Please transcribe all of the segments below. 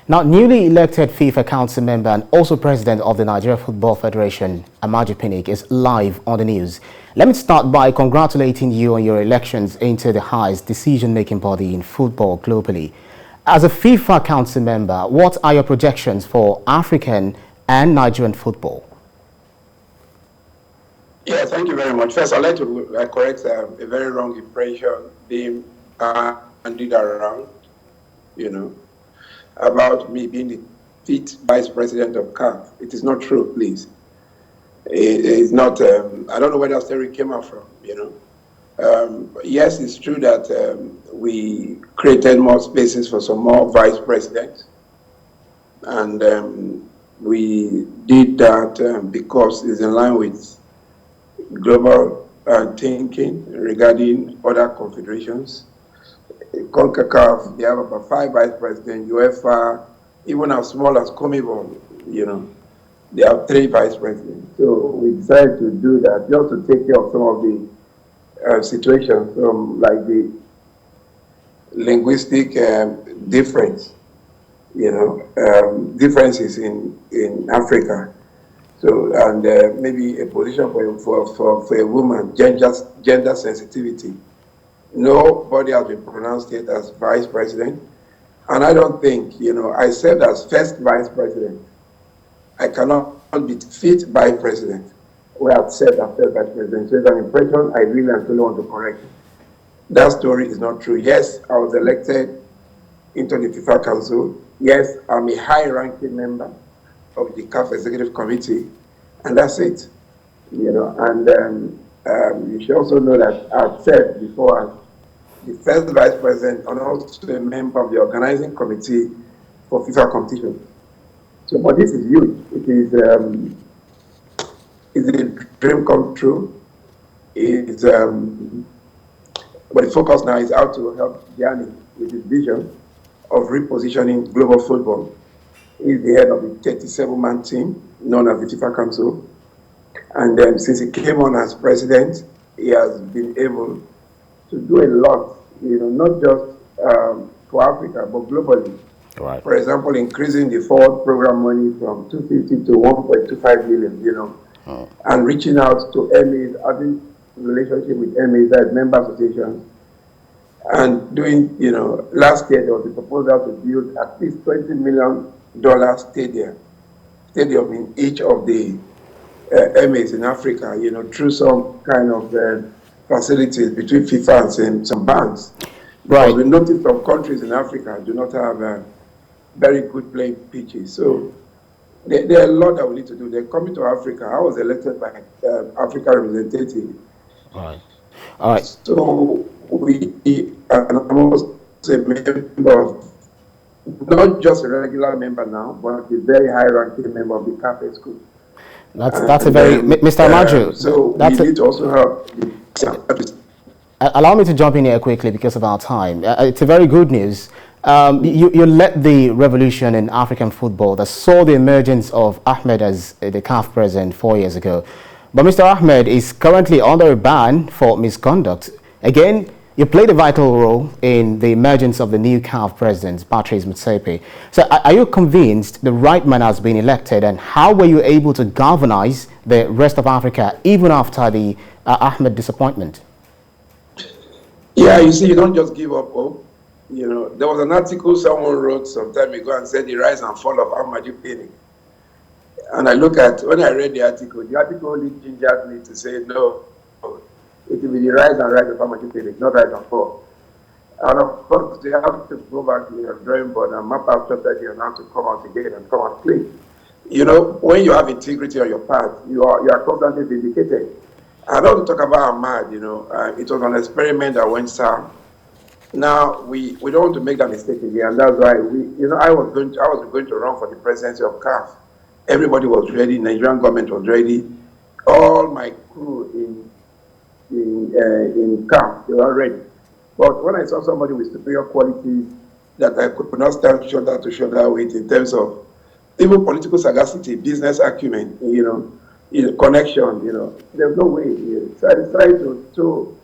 Now, newly elected FIFA Council member and also president of the Nigeria Football Federation, Amaju Pinnick, is live on the news. Let me start by congratulating you on your elections into the highest decision-making body in football globally. As a FIFA Council member, what are your projections for African and Nigerian football? Yeah, thank you very much. First, I'd like to correct a very wrong impression being handed around, about me being the fifth vice president of CAF. It is not true, please. It is not, I don't know where that story came out from, Yes, it's true that we created more spaces for some more vice presidents. And we did that because it's in line with global thinking regarding other confederations. CONCACAF, they have about 5 vice presidents. UEFA, even as small as CONMEBOL, they have 3 vice presidents. So we decided to do that just to take care of some of the situations, like the linguistic difference, differences in Africa. So, and maybe a position for a woman, gender sensitivity. Nobody has been pronounced yet as vice president. And I don't think, I served as first vice president. I cannot be fifth vice president where I've served as first vice president. So it's an impression I really and truly want to correct. That story is not true. Yes, I was elected into the FIFA Council. Yes, I'm a high-ranking member of the CAF Executive Committee, and that's it. And you should also know that I've said before as the first vice president and also a member of the organizing committee for FIFA competition. So, but this is huge. It is a dream come true. But the focus now is how to help Gianni with his vision of repositioning global football. He's the head of the 37-man team known as the FIFA Council. And since he came on as president, he has been able to do a lot, not just for Africa, but globally. Right. For example, increasing the forward program money from 250 to 1.25 million, and reaching out to MAs, having relationship with MAs, that member associations, and doing, last year there was a proposal to build at least $20 million stadium in each of the MAs in Africa, through some kind of facilities between FIFA and some banks. Right. Because we noticed some countries in Africa do not have very good playing pitches. So there are a lot that we need to do. They're coming to Africa. I was elected by Africa representative. Right. All right. So we are almost a member of, not just a regular member now, but a very high-ranking member of the CAF school. That's a very, Mr. Amaju. So we need to also help. Allow me to jump in here quickly because of our time. It's a very good news. You led the revolution in African football that saw the emergence of Ahmed as the CAF president 4 years ago. But Mr. Ahmed is currently under a ban for misconduct. Again, you played a vital role in the emergence of the new CAF president, Patrice Motsepe. So are you convinced the right man has been elected, and how were you able to galvanize the rest of Africa even after the Ahmed disappointment? Yeah, you see, you don't just give up hope. There was an article someone wrote some time ago and said the rise and fall of Amaju Pinnick. And when I read the article only gingered me to say, no, it will be the rise and rise of Amaju Pinnick, not rise and fall. And of course, they have to go back to your drawing board and map out strategy and how to come out again and come out clean. When you have integrity on your path, you are constantly vindicated. I don't want to talk about Ahmad, it was an experiment that went south. Now, we don't want to make that mistake again, and that's why I was going to run for the presidency of CAF. Everybody was ready, Nigerian government was ready. All my crew in CAF, they were ready. But when I saw somebody with superior qualities that I could not stand shoulder to shoulder with in terms of even political sagacity, business acumen, connection, there's no way. So I decided to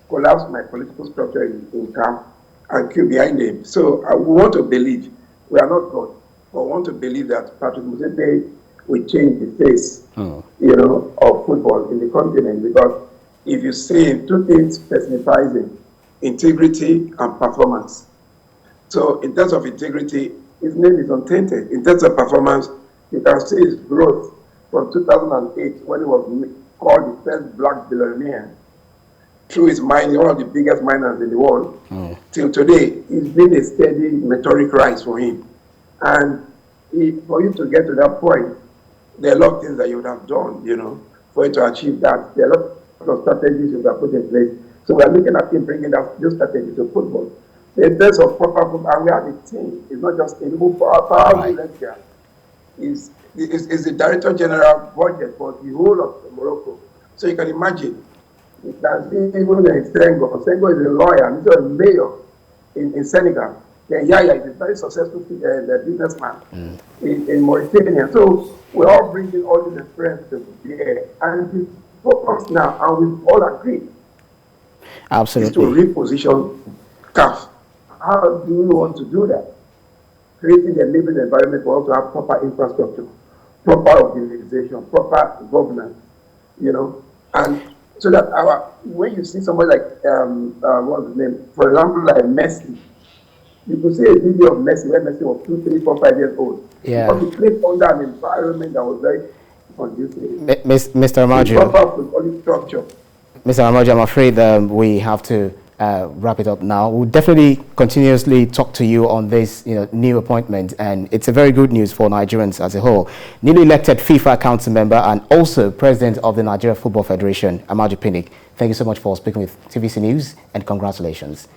collapse my political structure in CAF and queue behind them. So we want to believe we are not God. or want to believe that Patrick Motsepe will change the face, of football in the continent. Because if you see two things personifying, integrity and performance. So in terms of integrity, his name is untainted. In terms of performance, you can see his growth from 2008 when he was called the first black billionaire through his mining, one of the biggest miners in the world, till today. It's been a steady meteoric rise for him. And for you to get to that point, there are a lot of things that you would have done, for you to achieve that. There are a lot of strategies you have put in place. So we're looking at him bringing those strategies to football. In terms of proper football, and we have a team. It's not just a move for our guy. Is the Director General budget for the whole of Morocco. So you can imagine, you can see even Senghor. Senghor is a lawyer, he's a mayor in Senegal. Then Yaya is a very successful businessman in Mauritania. So we're all bringing all these experiences to bear. And we focus now, and we've all agreed. Absolutely. Is to reposition CAF. How do we want to do that? Creating a living environment for us to have proper infrastructure, proper organization, proper governance, and so that when you see somebody like, what's his name? For example, like Messi, you could see a video of Messi when Messi was 2, 3, 4, 5 years old. Yeah. Because he played under an environment that was very conducive. Mr. Amaju. Proper footballing structure. Mr. Amaju, I'm afraid we have to wrap it up now. We'll definitely continuously talk to you on this new appointment, and it's a very good news for Nigerians as a whole. Newly elected FIFA Council member and also President of the Nigeria Football Federation, Amaju Pinnick, thank you so much for speaking with TVC News, and congratulations.